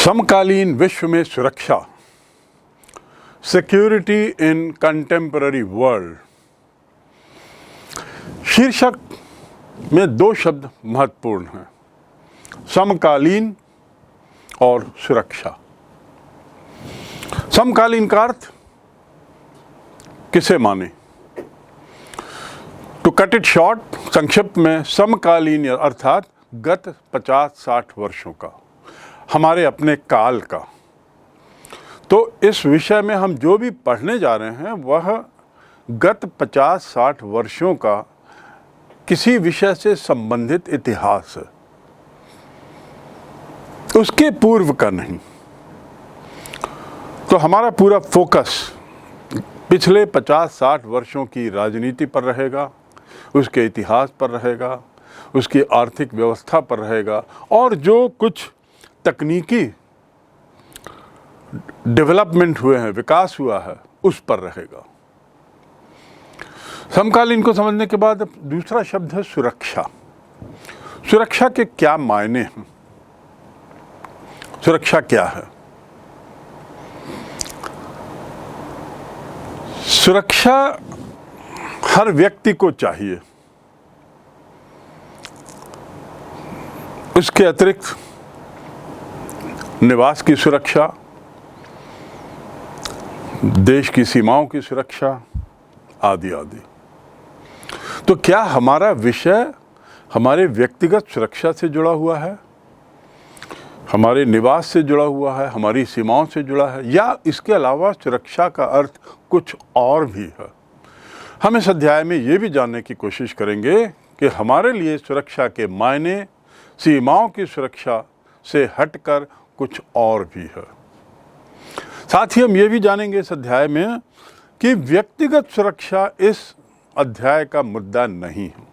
समकालीन विश्व में सुरक्षा, सिक्योरिटी इन कंटेम्पररी वर्ल्ड शीर्षक में दो शब्द महत्वपूर्ण हैं, समकालीन और सुरक्षा। समकालीन का अर्थ किसे माने? टू कट इट शॉर्ट, संक्षिप्त में समकालीन अर्थात गत 50-60 वर्षों का, हमारे अपने काल का। तो इस विषय में हम जो भी पढ़ने जा रहे हैं वह गत 50-60 वर्षों का किसी विषय से संबंधित इतिहास है, उसके पूर्व का नहीं। तो हमारा पूरा फोकस पिछले 50-60 वर्षों की राजनीति पर रहेगा, उसके इतिहास पर रहेगा, उसकी आर्थिक व्यवस्था पर रहेगा और जो कुछ तकनीकी डेवलपमेंट हुए हैं, विकास हुआ है, उस पर रहेगा। समकालीन को समझने के बाद दूसरा शब्द है सुरक्षा। सुरक्षा के क्या मायने हैं? सुरक्षा क्या है? सुरक्षा हर व्यक्ति को चाहिए। उसके अतिरिक्त निवास की सुरक्षा, देश की सीमाओं की सुरक्षा आदि आदि। तो क्या हमारा विषय हमारे व्यक्तिगत सुरक्षा से जुड़ा हुआ है, हमारे निवास से जुड़ा हुआ है, हमारी सीमाओं से जुड़ा है, या इसके अलावा सुरक्षा का अर्थ कुछ और भी है? हम इस अध्याय में ये भी जानने की कोशिश करेंगे कि हमारे लिए सुरक्षा के मायने सीमाओं की सुरक्षा से हटकर कुछ और भी है। साथ ही हम ये भी जानेंगे इस अध्याय में कि व्यक्तिगत सुरक्षा इस अध्याय का मुद्दा नहीं है।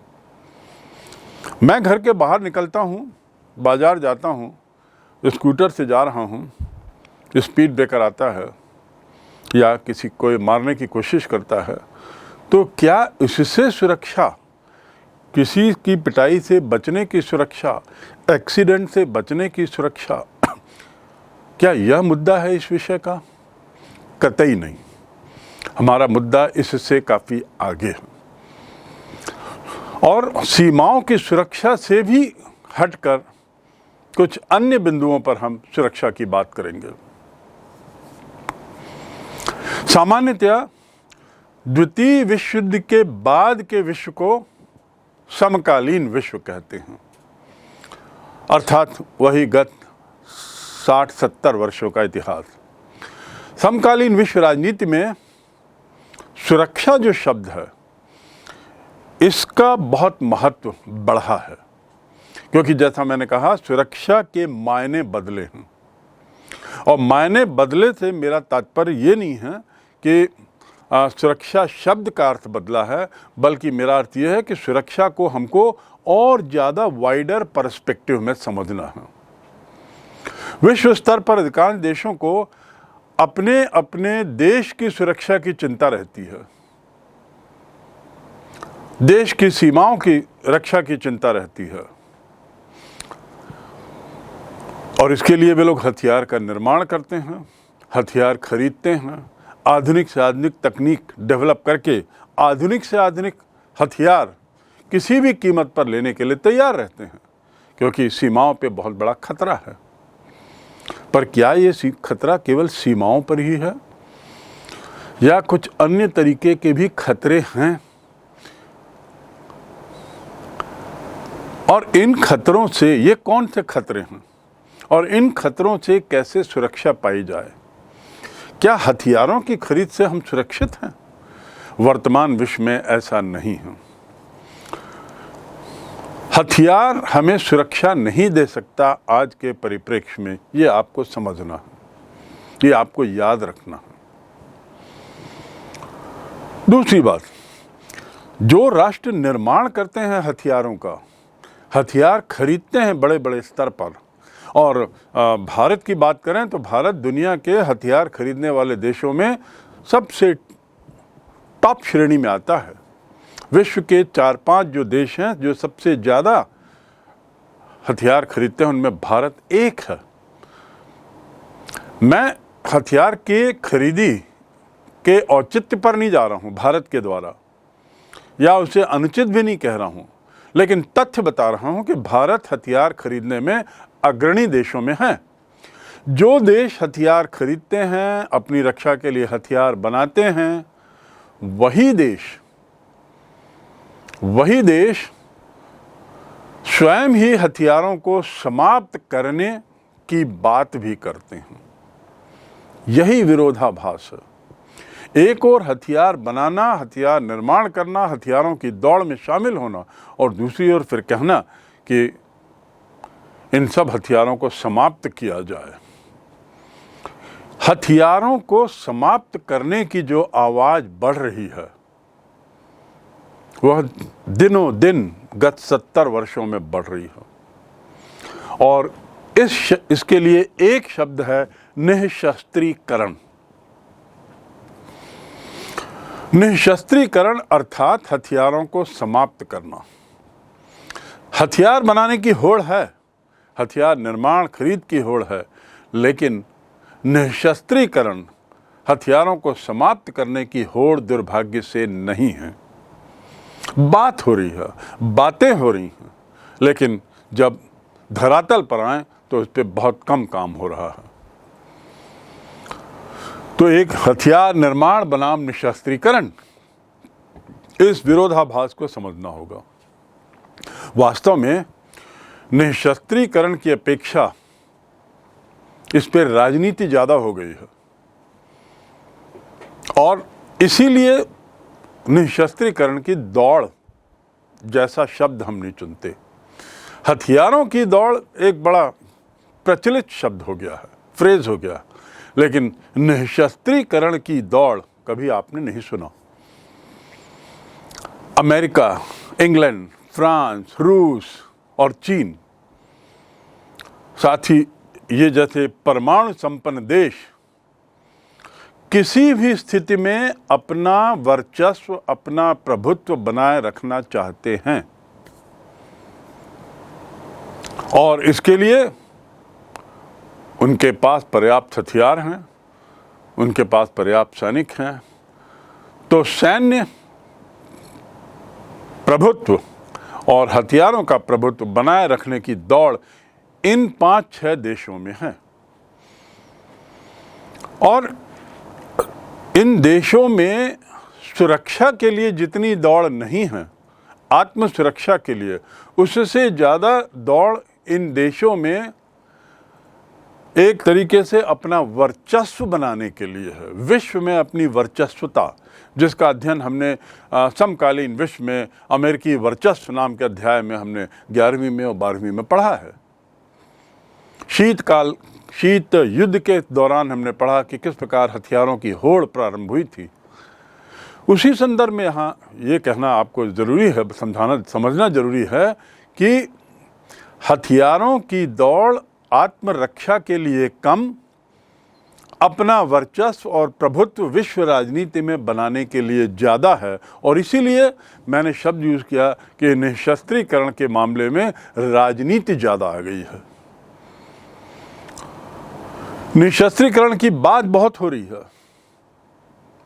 मैं घर के बाहर निकलता हूँ, बाजार जाता हूँ, स्कूटर से जा रहा हूँ, स्पीड ब्रेकर आता है या किसी को मारने की कोशिश करता है, तो क्या इससे सुरक्षा, किसी की पिटाई से बचने की सुरक्षा, एक्सीडेंट से बचने की सुरक्षा, क्या यह मुद्दा है इस विषय का? कतई नहीं। हमारा मुद्दा इससे काफ़ी आगे है और सीमाओं की सुरक्षा से भी हटकर कुछ अन्य बिंदुओं पर हम सुरक्षा की बात करेंगे। सामान्यतया द्वितीय विश्व युद्ध के बाद के विश्व को समकालीन विश्व कहते हैं, अर्थात वही गत 60-70 वर्षों का इतिहास। समकालीन विश्व राजनीति में सुरक्षा जो शब्द है, इसका बहुत महत्व बढ़ा है, क्योंकि जैसा मैंने कहा सुरक्षा के मायने बदले हैं। और मायने बदले से मेरा तात्पर्य ये नहीं है कि सुरक्षा शब्द का अर्थ बदला है, बल्कि मेरा अर्थ यह है कि सुरक्षा को हमको और ज़्यादा वाइडर पर्सपेक्टिव में समझना है। विश्व स्तर पर अधिकांश देशों को अपने अपने देश की सुरक्षा की चिंता रहती है, देश की सीमाओं की रक्षा की चिंता रहती है, और इसके लिए वे लोग हथियार का निर्माण करते हैं, हथियार खरीदते हैं, आधुनिक से आधुनिक तकनीक डेवलप करके आधुनिक से आधुनिक हथियार किसी भी कीमत पर लेने के लिए तैयार रहते हैं, क्योंकि सीमाओं पे बहुत बड़ा खतरा है। पर क्या ये खतरा केवल सीमाओं पर ही है या कुछ अन्य तरीके के भी खतरे हैं? और इन खतरों से, ये कौन से खतरे हैं और इन खतरों से कैसे सुरक्षा पाई जाए? क्या हथियारों की खरीद से हम सुरक्षित हैं? वर्तमान विश्व में ऐसा नहीं है। हथियार हमें सुरक्षा नहीं दे सकता आज के परिप्रेक्ष्य में, ये आपको समझना है, ये आपको याद रखना है। दूसरी बात, जो राष्ट्र निर्माण करते हैं हथियारों का, हथियार खरीदते हैं बड़े बड़े स्तर पर, और भारत की बात करें तो भारत दुनिया के हथियार खरीदने वाले देशों में सबसे टॉप श्रेणी में आता है। विश्व के 4-5 जो देश हैं जो सबसे ज़्यादा हथियार खरीदते हैं, उनमें भारत एक है। मैं हथियार की खरीदी के औचित्य पर नहीं जा रहा हूं भारत के द्वारा, या उसे अनुचित भी नहीं कह रहा हूं, लेकिन तथ्य बता रहा हूं कि भारत हथियार खरीदने में अग्रणी देशों में है। जो देश हथियार खरीदते हैं, अपनी रक्षा के लिए हथियार बनाते हैं, वही देश स्वयं ही हथियारों को समाप्त करने की बात भी करते हैं। यही विरोधाभास है। एक और हथियार बनाना, हथियार निर्माण करना, हथियारों की दौड़ में शामिल होना, और दूसरी ओर फिर कहना कि इन सब हथियारों को समाप्त किया जाए। हथियारों को समाप्त करने की जो आवाज बढ़ रही है, वह दिनों दिन गत 70 वर्षों में बढ़ रही है। और इसके लिए एक शब्द है, निःशस्त्रीकरण। निःशस्त्रीकरण अर्थात हथियारों को समाप्त करना। हथियार बनाने की होड़ है, हथियार निर्माण खरीद की होड़ है, लेकिन निःशस्त्रीकरण, हथियारों को समाप्त करने की होड़ दुर्भाग्य से नहीं है। बात हो रही है, बातें हो रही हैं, लेकिन जब धरातल पर आए तो इस पे बहुत कम काम हो रहा है। तो एक हथियार निर्माण बनाम निःशस्त्रीकरण, इस विरोधाभास को समझना होगा। वास्तव में निःशस्त्रीकरण की अपेक्षा इस पर राजनीति ज्यादा हो गई है, और इसीलिए निःशस्त्रीकरण की दौड़ जैसा शब्द हम नहीं चुनते। हथियारों की दौड़ एक बड़ा प्रचलित शब्द हो गया है, फ्रेज हो गया, लेकिन निःशस्त्रीकरण की दौड़ कभी आपने नहीं सुना। अमेरिका, इंग्लैंड, फ्रांस, रूस और चीन, साथ ही ये जैसे परमाणु संपन्न देश किसी भी स्थिति में अपना वर्चस्व, अपना प्रभुत्व बनाए रखना चाहते हैं, और इसके लिए उनके पास पर्याप्त हथियार हैं, उनके पास पर्याप्त सैनिक हैं। तो सैन्य प्रभुत्व और हथियारों का प्रभुत्व बनाए रखने की दौड़ इन 5-6 देशों में है, और इन देशों में सुरक्षा के लिए जितनी दौड़ नहीं है, आत्म सुरक्षा के लिए, उससे ज़्यादा दौड़ इन देशों में एक तरीके से अपना वर्चस्व बनाने के लिए है। विश्व में अपनी वर्चस्वता, जिसका अध्ययन हमने समकालीन विश्व में अमेरिकी वर्चस्व नाम के अध्याय में हमने 11वीं में और 12वीं में पढ़ा है। शीत युद्ध के दौरान हमने पढ़ा कि किस प्रकार हथियारों की होड़ प्रारंभ हुई थी। उसी संदर्भ में यहाँ ये कहना आपको ज़रूरी है, समझना जरूरी है कि हथियारों की दौड़ आत्मरक्षा के लिए कम, अपना वर्चस्व और प्रभुत्व विश्व राजनीति में बनाने के लिए ज़्यादा है। और इसीलिए मैंने शब्द यूज़ किया कि निःशस्त्रीकरण के मामले में राजनीति ज़्यादा आ गई है। निःशस्त्रीकरण की बात बहुत हो रही है,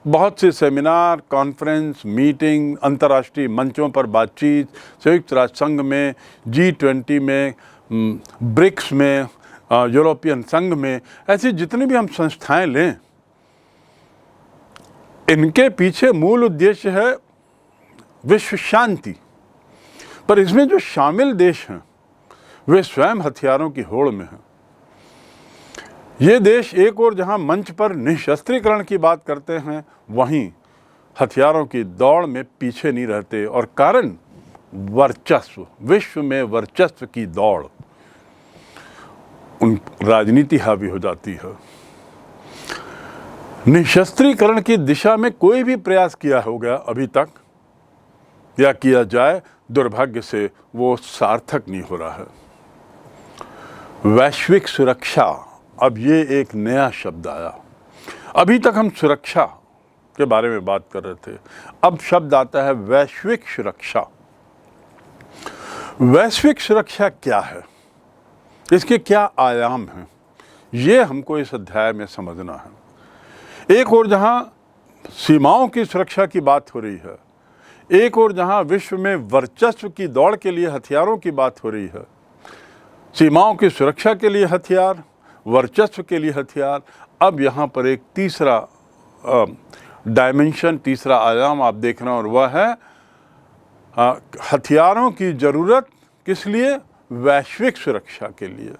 बहुत से सेमिनार, कॉन्फ्रेंस, मीटिंग, अंतर्राष्ट्रीय मंचों पर बातचीत, संयुक्त राष्ट्र संघ में, G20 में, ब्रिक्स में, यूरोपियन संघ में, ऐसी जितनी भी हम संस्थाएं लें, इनके पीछे मूल उद्देश्य है विश्व शांति। पर इसमें जो शामिल देश हैं वे स्वयं हथियारों की होड़ में हैं। ये देश एक और जहां मंच पर निःशस्त्रीकरण की बात करते हैं, वहीं हथियारों की दौड़ में पीछे नहीं रहते, और कारण वर्चस्व, विश्व में वर्चस्व की दौड़, उन राजनीति हावी हो जाती है। निःशस्त्रीकरण की दिशा में कोई भी प्रयास किया होगा अभी तक या किया जाए, दुर्भाग्य से वो सार्थक नहीं हो रहा है। वैश्विक सुरक्षा, अब ये एक नया शब्द आया। अभी तक हम सुरक्षा के बारे में बात कर रहे थे, अब शब्द आता है वैश्विक सुरक्षा। वैश्विक सुरक्षा क्या है, इसके क्या आयाम हैं, ये हमको इस अध्याय में समझना है। एक और जहाँ सीमाओं की सुरक्षा की बात हो रही है, एक और जहाँ विश्व में वर्चस्व की दौड़ के लिए हथियारों की बात हो रही है, सीमाओं की सुरक्षा के लिए हथियार, वर्चस्व के लिए हथियार, अब यहाँ पर एक तीसरा डायमेंशन, तीसरा आयाम आप देख रहे हैं, और वह है हथियारों की ज़रूरत किस लिए? वैश्विक सुरक्षा के लिए।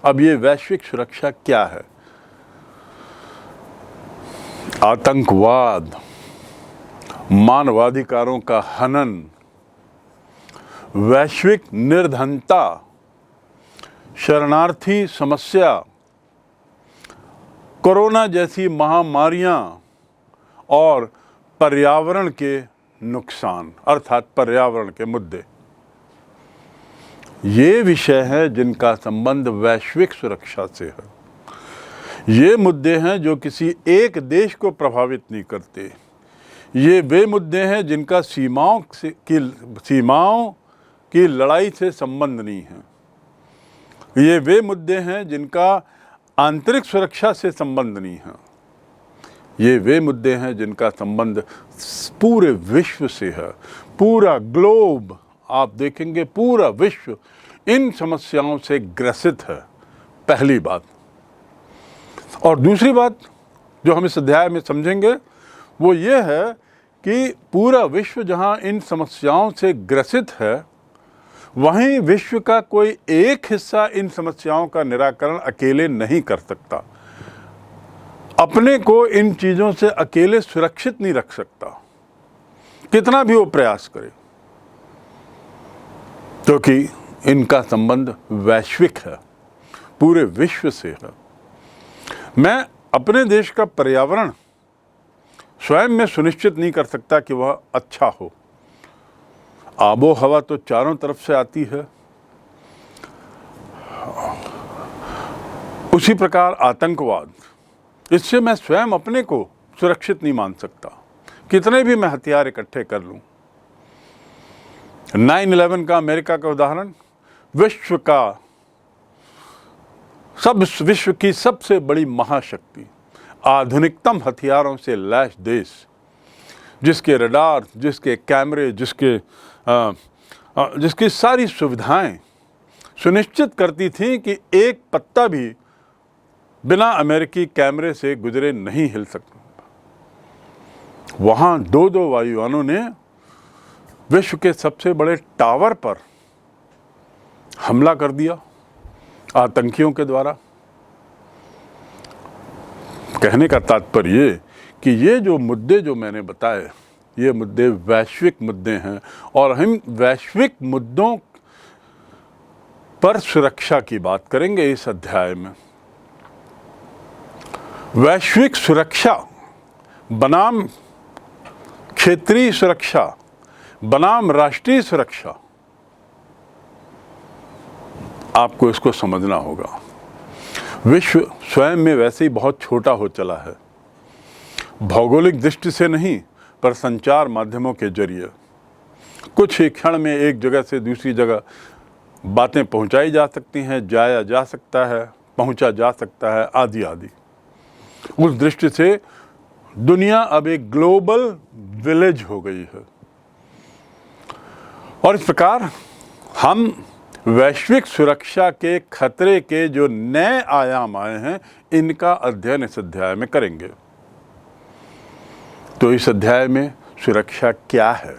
अब ये वैश्विक सुरक्षा क्या है? आतंकवाद, मानवाधिकारों का हनन, वैश्विक निर्धनता, शरणार्थी समस्या, कोरोना जैसी महामारियां और पर्यावरण के नुकसान अर्थात पर्यावरण के मुद्दे, ये विषय हैं जिनका संबंध वैश्विक सुरक्षा से है। ये मुद्दे हैं जो किसी एक देश को प्रभावित नहीं करते। ये वे मुद्दे हैं जिनका सीमाओं की लड़ाई से संबंध नहीं है। ये वे मुद्दे हैं जिनका आंतरिक सुरक्षा से संबंध नहीं है। ये वे मुद्दे हैं जिनका संबंध पूरे विश्व से है। पूरा ग्लोब, आप देखेंगे पूरा विश्व इन समस्याओं से ग्रसित है, पहली बात। और दूसरी बात जो हम इस अध्याय में समझेंगे वो ये है कि पूरा विश्व जहां इन समस्याओं से ग्रसित है, वहीं विश्व का कोई एक हिस्सा इन समस्याओं का निराकरण अकेले नहीं कर सकता, अपने को इन चीज़ों से अकेले सुरक्षित नहीं रख सकता, कितना भी वो प्रयास करे, क्योंकि इनका संबंध वैश्विक है, पूरे विश्व से है। मैं अपने देश का पर्यावरण स्वयं में सुनिश्चित नहीं कर सकता कि वह अच्छा हो। आबो हवा तो चारों तरफ से आती है। उसी प्रकार आतंकवाद, इससे मैं स्वयं अपने को सुरक्षित नहीं मान सकता, कितने भी मैं हथियार इकट्ठे कर लूं। 9/11 का अमेरिका का उदाहरण, विश्व की सबसे बड़ी महाशक्ति, आधुनिकतम हथियारों से लैस देश, जिसके रडार, जिसके कैमरे, जिसकी सारी सुविधाएं सुनिश्चित करती थी कि एक पत्ता भी बिना अमेरिकी कैमरे से गुजरे नहीं हिल सकता। वहाँ 2 वायुयानों ने विश्व के सबसे बड़े टावर पर हमला कर दिया आतंकियों के द्वारा। कहने का तात्पर्य ये कि ये जो मुद्दे जो मैंने बताए, ये मुद्दे वैश्विक मुद्दे हैं, और हम वैश्विक मुद्दों पर सुरक्षा की बात करेंगे इस अध्याय में। वैश्विक सुरक्षा बनाम क्षेत्रीय सुरक्षा बनाम राष्ट्रीय सुरक्षा, आपको इसको समझना होगा। विश्व स्वयं में वैसे ही बहुत छोटा हो चला है, भौगोलिक दृष्टि से नहीं पर संचार माध्यमों के जरिए। कुछ ही क्षण में एक जगह से दूसरी जगह बातें पहुंचाई जा सकती हैं, जाया जा सकता है, पहुंचा जा सकता है, आदि आदि। उस दृष्टि से दुनिया अब एक ग्लोबल विलेज हो गई है, और इस प्रकार हम वैश्विक सुरक्षा के खतरे के जो नए आयाम आए हैं, इनका अध्ययन इस अध्याय में करेंगे। तो इस अध्याय में सुरक्षा क्या है,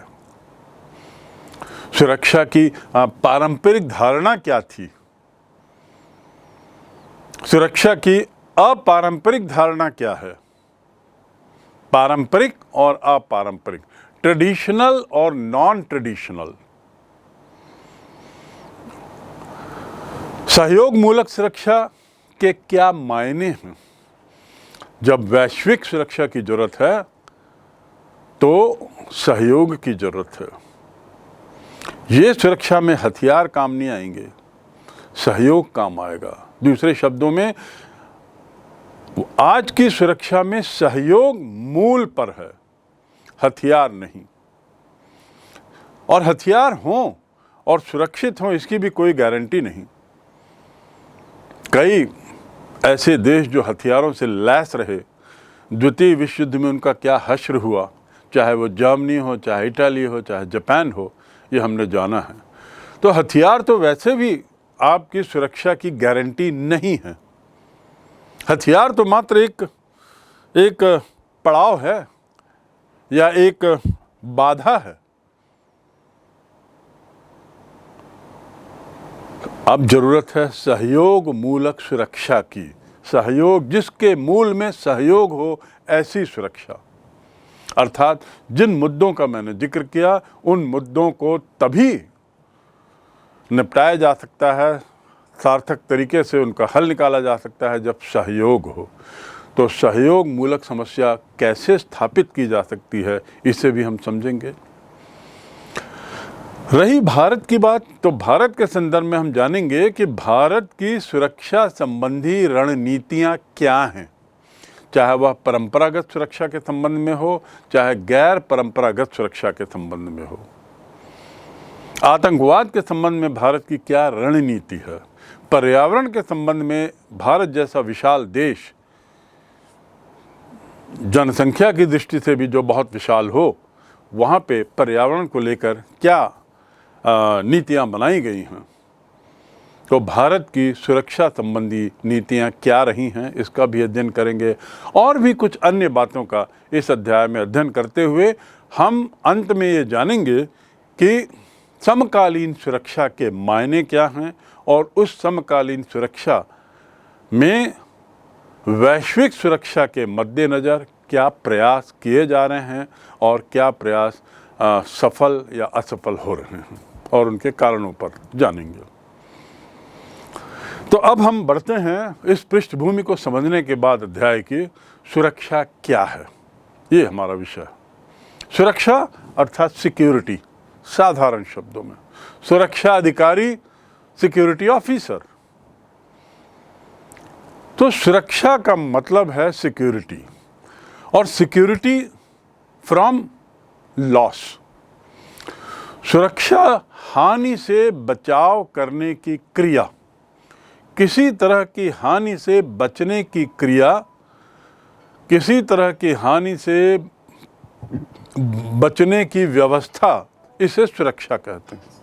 सुरक्षा की पारंपरिक धारणा क्या थी, सुरक्षा की अपारंपरिक धारणा क्या है, पारंपरिक और अपारंपरिक, ट्रेडिशनल और नॉन ट्रेडिशनल, सहयोग मूलक सुरक्षा के क्या मायने हैं। जब वैश्विक सुरक्षा की जरूरत है तो सहयोग की जरूरत है। ये सुरक्षा में हथियार काम नहीं आएंगे, सहयोग काम आएगा। दूसरे शब्दों में आज की सुरक्षा में सहयोग मूल पर है, हथियार नहीं। और हथियार हों और सुरक्षित हों, इसकी भी कोई गारंटी नहीं। कई ऐसे देश जो हथियारों से लैस रहे, द्वितीय विश्व युद्ध में उनका क्या हश्र हुआ, चाहे वो जर्मनी हो, चाहे इटाली हो, चाहे जापान हो, ये हमने जाना है। तो हथियार तो वैसे भी आपकी सुरक्षा की गारंटी नहीं है। हथियार तो मात्र एक पड़ाव है या एक बाधा है। अब जरूरत है सहयोग मूलक सुरक्षा की, सहयोग जिसके मूल में सहयोग हो, ऐसी सुरक्षा। अर्थात जिन मुद्दों का मैंने जिक्र किया, उन मुद्दों को तभी निपटाया जा सकता है, सार्थक तरीके से उनका हल निकाला जा सकता है, जब सहयोग हो। तो सहयोग मूलक समस्या कैसे स्थापित की जा सकती है, इसे भी हम समझेंगे। रही भारत की बात, तो भारत के संदर्भ में हम जानेंगे कि भारत की सुरक्षा संबंधी रणनीतियां क्या हैं, चाहे वह परंपरागत सुरक्षा के संबंध में हो, चाहे गैर परंपरागत सुरक्षा के संबंध में हो। आतंकवाद के संबंध में भारत की क्या रणनीति है, पर्यावरण के संबंध में भारत जैसा विशाल देश, जनसंख्या की दृष्टि से भी जो बहुत विशाल हो, वहाँ पे पर्यावरण को लेकर क्या नीतियाँ बनाई गई हैं। तो भारत की सुरक्षा संबंधी नीतियाँ क्या रही हैं, इसका भी अध्ययन करेंगे। और भी कुछ अन्य बातों का इस अध्याय में अध्ययन करते हुए हम अंत में ये जानेंगे कि समकालीन सुरक्षा के मायने क्या हैं और उस समकालीन सुरक्षा में वैश्विक सुरक्षा के मद्देनज़र क्या प्रयास किए जा रहे हैं और क्या प्रयास सफल या असफल हो रहे हैं, और उनके कारणों पर जानेंगे। तो अब हम बढ़ते हैं इस पृष्ठभूमि को समझने के बाद अध्याय की सुरक्षा क्या है, ये हमारा विषय है। सुरक्षा अर्थात सिक्योरिटी, साधारण शब्दों में सुरक्षा अधिकारी, सिक्योरिटी ऑफिसर। तो सुरक्षा का मतलब है सिक्योरिटी, और सिक्योरिटी फ्रॉम लॉस। सुरक्षा हानि से बचाव करने की क्रिया, किसी तरह की हानि से बचने की क्रिया, किसी तरह की हानि से बचने की व्यवस्था, इसे सुरक्षा कहते हैं।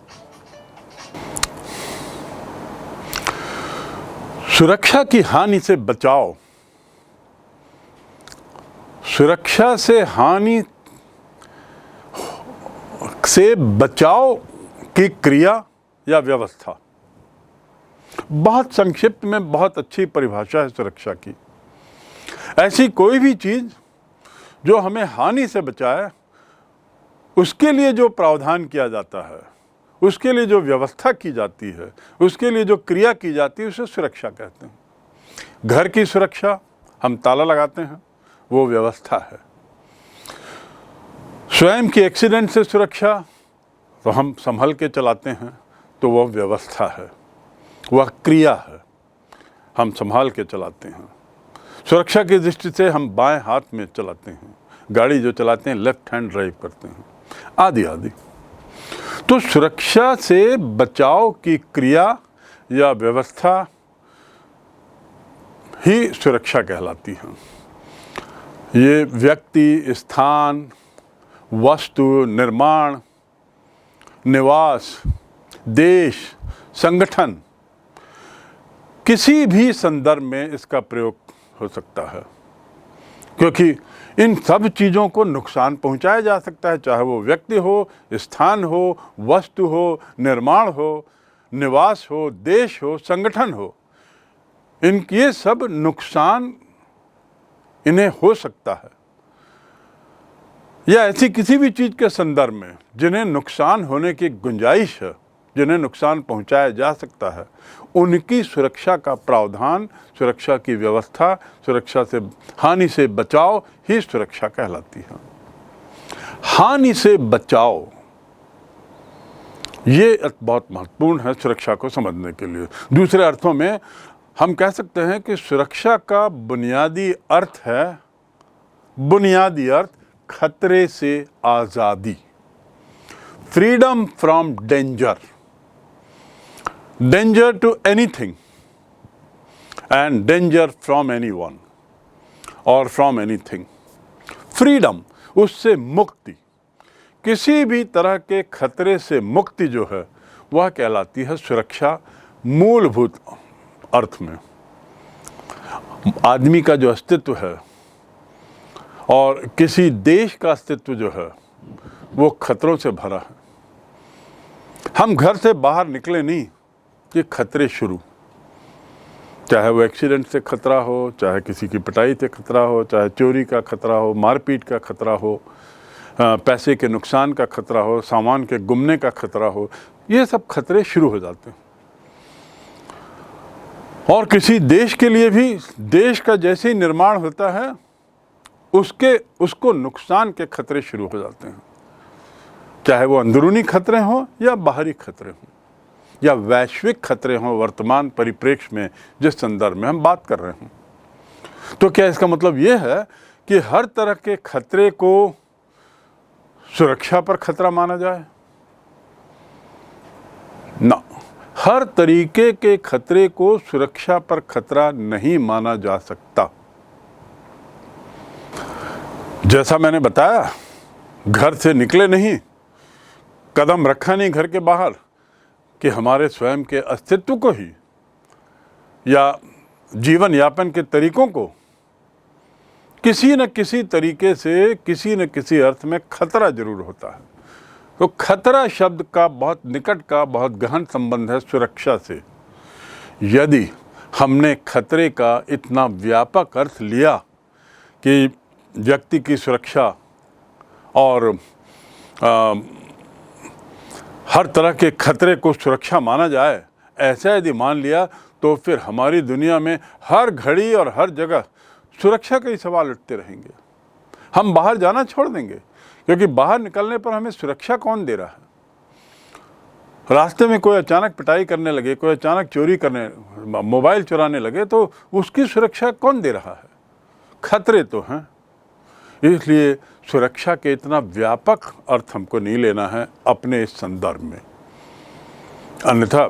सुरक्षा की हानि से बचाव, सुरक्षा से हानि से बचाव की क्रिया या व्यवस्था, बहुत संक्षिप्त में बहुत अच्छी परिभाषा है सुरक्षा की। ऐसी कोई भी चीज जो हमें हानि से बचाए, उसके लिए जो प्रावधान किया जाता है, उसके लिए जो व्यवस्था की जाती है, उसके लिए जो क्रिया की जाती है, उसे सुरक्षा कहते हैं। घर की सुरक्षा, हम ताला लगाते हैं, वो व्यवस्था है। स्वयं की एक्सीडेंट से सुरक्षा, तो हम संभल के चलाते हैं, तो वह व्यवस्था है, वह क्रिया है, हम संभाल के चलाते हैं। सुरक्षा की दृष्टि से हम बाएं हाथ में चलाते हैं, गाड़ी जो चलाते हैं लेफ्ट हैंड ड्राइव करते हैं, आदि आदि। तो सुरक्षा से बचाव की क्रिया या व्यवस्था ही सुरक्षा कहलाती है। ये व्यक्ति, स्थान, वस्तु, निर्माण, निवास, देश, संगठन, किसी भी संदर्भ में इसका प्रयोग हो सकता है, क्योंकि इन सब चीज़ों को नुकसान पहुंचाया जा सकता है, चाहे वो व्यक्ति हो, स्थान हो, वस्तु हो, निर्माण हो, निवास हो, देश हो, संगठन हो। ये सब नुकसान इन्हें हो सकता है, या ऐसी किसी भी चीज़ के संदर्भ में जिन्हें नुकसान होने की गुंजाइश है, जिन्हें नुकसान पहुंचाया जा सकता है, उनकी सुरक्षा का प्रावधान, सुरक्षा की व्यवस्था, सुरक्षा से हानि से बचाव ही सुरक्षा कहलाती है। हानि से बचाव, ये बहुत महत्वपूर्ण है सुरक्षा को समझने के लिए। दूसरे अर्थों में हम कह सकते हैं कि सुरक्षा का बुनियादी अर्थ है, बुनियादी अर्थ खतरे से आज़ादी, freedom from danger, danger to anything, and danger from anyone or from anything. Freedom, उससे मुक्ति, किसी भी तरह के खतरे से मुक्ति जो है वह कहलाती है सुरक्षा मूलभूत अर्थ में। आदमी का जो अस्तित्व है और किसी देश का अस्तित्व जो है वो खतरों से भरा है। हम घर से बाहर निकले नहीं कि खतरे शुरू, चाहे वो एक्सीडेंट से खतरा हो, चाहे किसी की पिटाई से खतरा हो, चाहे चोरी का खतरा हो, मारपीट का खतरा हो, पैसे के नुकसान का खतरा हो, सामान के गुमने का खतरा हो, ये सब खतरे शुरू हो जाते हैं। और किसी देश के लिए भी देश का जैसे ही निर्माण होता है उसको नुकसान के खतरे शुरू हो जाते हैं, चाहे वो अंदरूनी खतरे हों या बाहरी खतरे हों या वैश्विक खतरे हों वर्तमान परिप्रेक्ष्य में जिस संदर्भ में हम बात कर रहे हैं। तो क्या इसका मतलब ये है कि हर तरह के खतरे को सुरक्षा पर खतरा माना जाए? ना, हर तरीके के खतरे को सुरक्षा पर खतरा नहीं माना जा सकता। जैसा मैंने बताया, घर से निकले नहीं, कदम रखा नहीं घर के बाहर कि हमारे स्वयं के अस्तित्व को ही या जीवन यापन के तरीकों को किसी न किसी तरीके से किसी न किसी अर्थ में खतरा जरूर होता है। तो खतरा शब्द का बहुत निकट का बहुत गहन संबंध है सुरक्षा से। यदि हमने खतरे का इतना व्यापक अर्थ लिया कि व्यक्ति की सुरक्षा और हर तरह के खतरे को सुरक्षा माना जाए, ऐसा यदि मान लिया तो फिर हमारी दुनिया में हर घड़ी और हर जगह सुरक्षा के ही सवाल उठते रहेंगे। हम बाहर जाना छोड़ देंगे, क्योंकि बाहर निकलने पर हमें सुरक्षा कौन दे रहा है? रास्ते में कोई अचानक पिटाई करने लगे, कोई अचानक चोरी करने, मोबाइल चुराने लगे तो उसकी सुरक्षा कौन दे रहा है? खतरे तो हैं। इसलिए सुरक्षा के इतना व्यापक अर्थ हमको नहीं लेना है अपने इस संदर्भ में, अन्यथा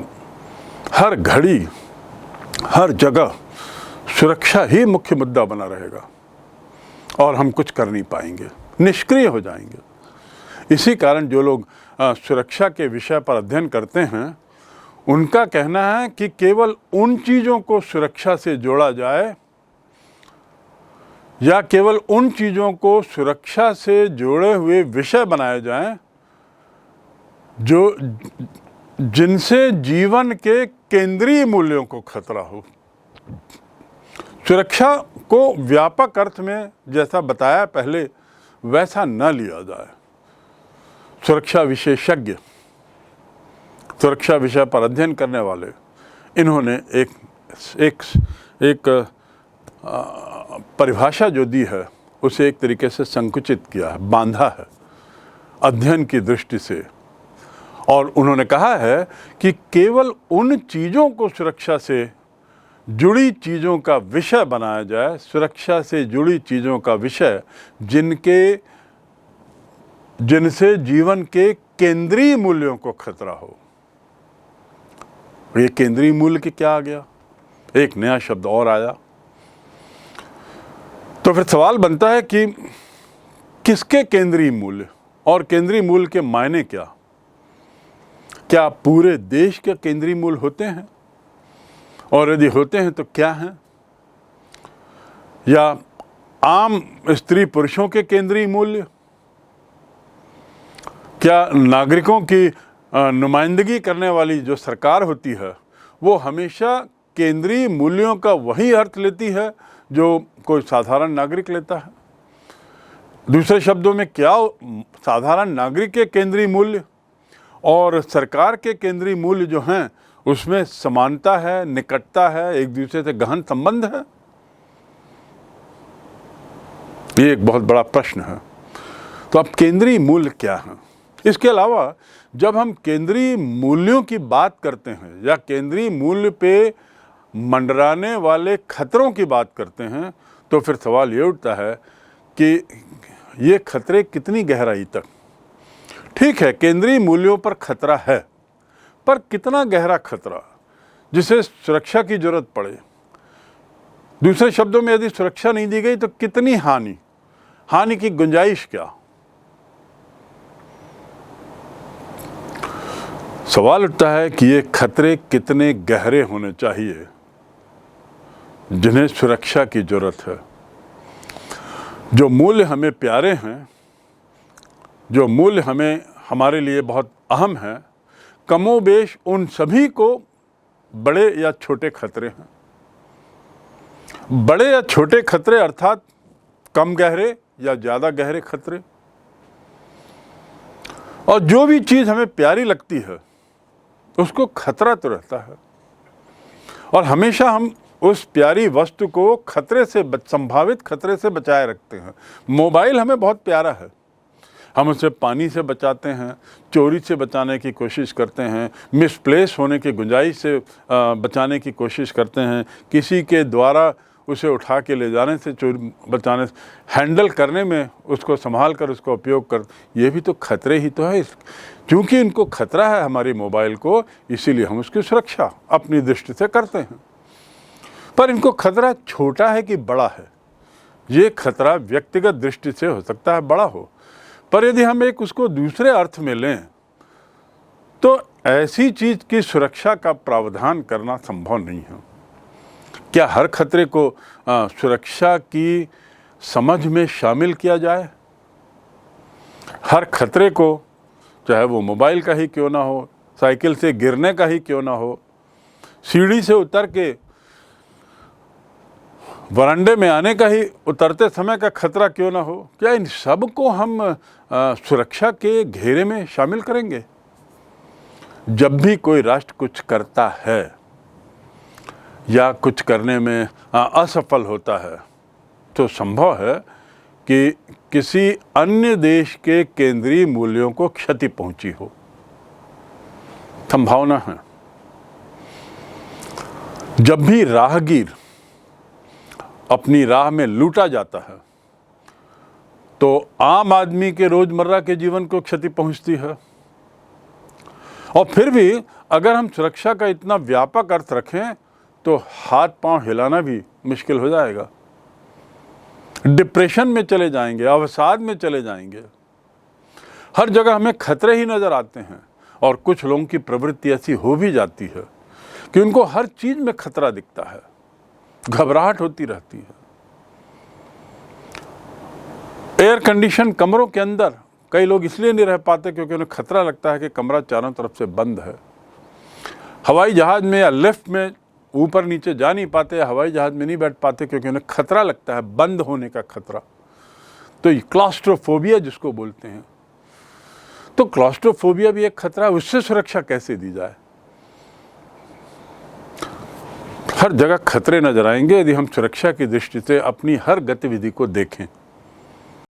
हर घड़ी हर जगह सुरक्षा ही मुख्य मुद्दा बना रहेगा और हम कुछ कर नहीं पाएंगे, निष्क्रिय हो जाएंगे। इसी कारण जो लोग सुरक्षा के विषय पर अध्ययन करते हैं उनका कहना है कि केवल उन चीज़ों को सुरक्षा से जोड़ा जाए या केवल उन चीज़ों को सुरक्षा से जोड़े हुए विषय बनाए जाएं जो जिनसे जीवन के केंद्रीय मूल्यों को खतरा हो। सुरक्षा को व्यापक अर्थ में जैसा बताया पहले वैसा न लिया जाए। सुरक्षा विशेषज्ञ, सुरक्षा विषय पर अध्ययन करने वाले, इन्होंने एक परिभाषा जो दी है उसे एक तरीके से संकुचित किया है, बांधा है अध्ययन की दृष्टि से, और उन्होंने कहा है कि केवल उन चीज़ों को सुरक्षा से जुड़ी चीज़ों का विषय बनाया जाए, सुरक्षा से जुड़ी चीज़ों का विषय जिनसे जीवन के केंद्रीय मूल्यों को खतरा हो। ये केंद्रीय मूल्य के क्या आ गया? एक नया शब्द और आया। तो फिर सवाल बनता है कि किसके केंद्रीय मूल्य और केंद्रीय मूल्य के मायने क्या? क्या पूरे देश के केंद्रीय मूल्य होते हैं? और यदि होते हैं तो क्या हैं? या आम स्त्री पुरुषों के केंद्रीय मूल्य? क्या नागरिकों की नुमाइंदगी करने वाली जो सरकार होती है वो हमेशा केंद्रीय मूल्यों का वही अर्थ लेती है जो कोई साधारण नागरिक लेता है? दूसरे शब्दों में, क्या साधारण नागरिक के केंद्रीय मूल्य और सरकार के केंद्रीय मूल्य जो हैं उसमें समानता है, निकटता है, एक दूसरे से गहन संबंध है? ये एक बहुत बड़ा प्रश्न है। तो अब केंद्रीय मूल्य क्या हैं? इसके अलावा जब हम केंद्रीय मूल्यों की बात करते हैं या केंद्रीय मूल्य पे मंडराने वाले खतरों की बात करते हैं तो फिर सवाल ये उठता है कि ये खतरे कितनी गहराई तक? ठीक है, केंद्रीय मूल्यों पर खतरा है, पर कितना गहरा खतरा जिसे सुरक्षा की जरूरत पड़े? दूसरे शब्दों में यदि सुरक्षा नहीं दी गई तो कितनी हानि की गुंजाइश क्या। सवाल उठता है कि ये खतरे कितने गहरे होने चाहिए जिन्हें सुरक्षा की जरूरत है। जो मूल्य हमें प्यारे हैं, जो मूल्य हमारे लिए बहुत अहम हैं, कमोबेश उन सभी को बड़े या छोटे खतरे हैं। बड़े या छोटे खतरे अर्थात कम गहरे या ज़्यादा गहरे खतरे। और जो भी चीज़ हमें प्यारी लगती है उसको खतरा तो रहता है, और हमेशा हम उस प्यारी वस्तु को खतरे से संभावित खतरे से बचाए रखते हैं। मोबाइल हमें बहुत प्यारा है, हम उसे पानी से बचाते हैं, चोरी से बचाने की कोशिश करते हैं, मिसप्लेस होने की गुंजाइश से बचाने की कोशिश करते हैं, किसी के द्वारा उसे उठा के ले जाने से बचाने, हैंडल करने में उसको संभाल कर उसका उपयोग कर, ये भी तो खतरे ही तो है। क्योंकि इनको खतरा है हमारी मोबाइल को, इसीलिए हम उसकी सुरक्षा अपनी दृष्टि से करते हैं। पर इनको खतरा छोटा है कि बड़ा है, ये खतरा व्यक्तिगत दृष्टि से हो सकता है बड़ा हो, पर यदि हम उसको दूसरे अर्थ में लें तो ऐसी चीज की सुरक्षा का प्रावधान करना संभव नहीं है। क्या हर खतरे को सुरक्षा की समझ में शामिल किया जाए? हर खतरे को, चाहे वो मोबाइल का ही क्यों ना हो, साइकिल से गिरने का ही क्यों ना हो, सीढ़ी से उतर के वरांडे में आने का ही उतरते समय का खतरा क्यों ना हो, क्या इन सब को हम सुरक्षा के घेरे में शामिल करेंगे? जब भी कोई राष्ट्र कुछ करता है या कुछ करने में असफल होता है तो संभव है कि किसी अन्य देश के केंद्रीय मूल्यों को क्षति पहुंची हो, संभावना है। जब भी राहगीर अपनी राह में लूटा जाता है तो आम आदमी के रोजमर्रा के जीवन को क्षति पहुंचती है। और फिर भी अगर हम सुरक्षा का इतना व्यापक अर्थ रखें तो हाथ पांव हिलाना भी मुश्किल हो जाएगा, डिप्रेशन में चले जाएंगे, अवसाद में चले जाएंगे। हर जगह हमें खतरे ही नजर आते हैं, और कुछ लोगों की प्रवृत्ति ऐसी हो भी जाती है कि उनको हर चीज में खतरा दिखता है, घबराहट होती रहती है। एयर कंडीशन कमरों के अंदर कई लोग इसलिए नहीं रह पाते क्योंकि उन्हें खतरा लगता है कि कमरा चारों तरफ से बंद है। हवाई जहाज में या लिफ्ट में ऊपर नीचे जा नहीं पाते, हवाई जहाज में नहीं बैठ पाते क्योंकि उन्हें खतरा लगता है, बंद होने का खतरा। तो ये क्लॉस्ट्रोफोबिया जिसको बोलते हैं, तो क्लॉस्ट्रोफोबिया भी एक खतरा है। उससे सुरक्षा कैसे दी जाए? हर जगह खतरे नजर आएंगे यदि हम सुरक्षा की दृष्टि से अपनी हर गतिविधि को देखें।